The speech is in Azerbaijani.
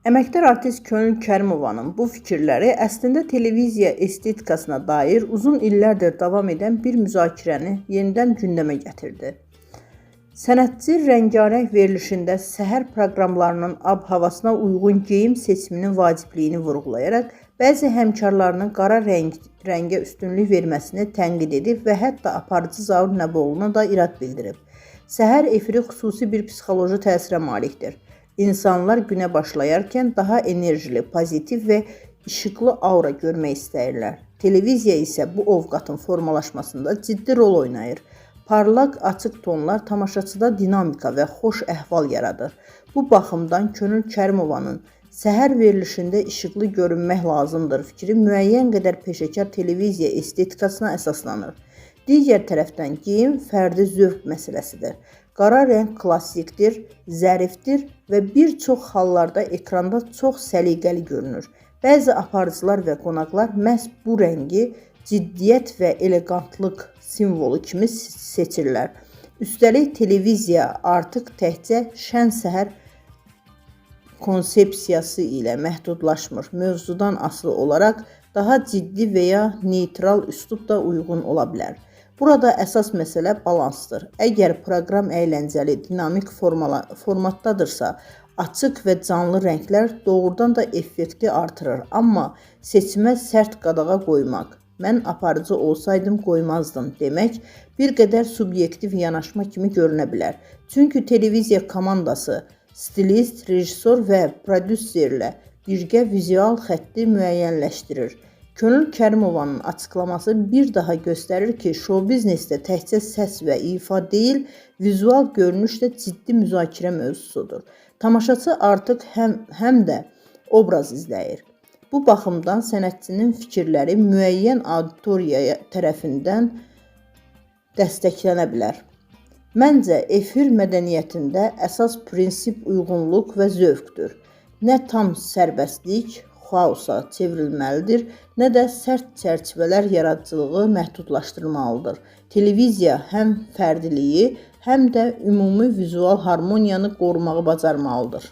Əməkdar artist Könül Kərimovanın bu fikirləri əslində televiziya estetikasına dair uzun illərdir davam edən bir müzakirəni yenidən gündəmə gətirdi. Sənətçi rəngarəng verilişində səhər proqramlarının ab-havasına uyğun geyim seçiminin vacibliyini vurğulayaraq, bəzi həmkarlarının qara rəngə üstünlük verməsini tənqid edib və hətta aparıcı Zaur Nəboğluna da irad bildirib. Səhər efiri xüsusi bir psixoloji təsirə malikdir. İnsanlar günə başlayarkən daha enerjili, pozitiv və işıqlı aura görmək istəyirlər. Televiziya isə bu ovqatın formalaşmasında ciddi rol oynayır. Parlaq, açıq tonlar tamaşaçıda dinamika və xoş əhval yaradır. Bu baxımdan Könül Kərimovanın səhər verilişində işıqlı görünmək lazımdır fikri müəyyən qədər peşəkar televiziya estetikasına əsaslanır. Digər tərəfdən geyim fərdi zövq məsələsidir. Qara rəng klassikdir, zərifdir və bir çox hallarda ekranda çox səliqəli görünür. Bəzi aparıcılar və qonaqlar məhz bu rəngi ciddiyyət və elegantlıq simvolu kimi seçirlər. Üstəlik televiziya artıq təkcə şən səhər konsepsiyası ilə məhdudlaşmır. Mövzudan asılı olaraq daha ciddi və ya neytral üslub da uyğun ola bilər. Burada əsas məsələ balansdır. Əgər proqram əyləncəli, dinamik formatdadırsa, açıq və canlı rənglər doğrudan da effekti artırır. Amma seçimə sərt qadağa qoymaq, mən aparıcı olsaydım qoymazdım demək bir qədər subyektiv yanaşma kimi görünə bilər. Çünki televiziya komandası, stilist, rejissor və prodüserlə birgə vizual xətti müəyyənləşdirir. Könül Kərimovanın açıqlaması bir daha göstərir ki, şou-biznesdə təkcə səs və ifa deyil, vizual görünüş də ciddi müzakirə mövzusudur. Tamaşaçı artıq həm də obraz izləyir. Bu baxımdan sənətçinin fikirləri müəyyən auditoriya tərəfindən dəstəklənə bilər. Məncə, efir mədəniyyətində əsas prinsip uyğunluq və zövqdür. Nə tam sərbəstlik, xaosa çevrilməlidir, nə də sərt çərçivələr yaradıcılığı məhdudlaşdırmalıdır. Televiziya həm fərdiliyi, həm də ümumi vizual harmoniyanı qorumağı bacarmalıdır.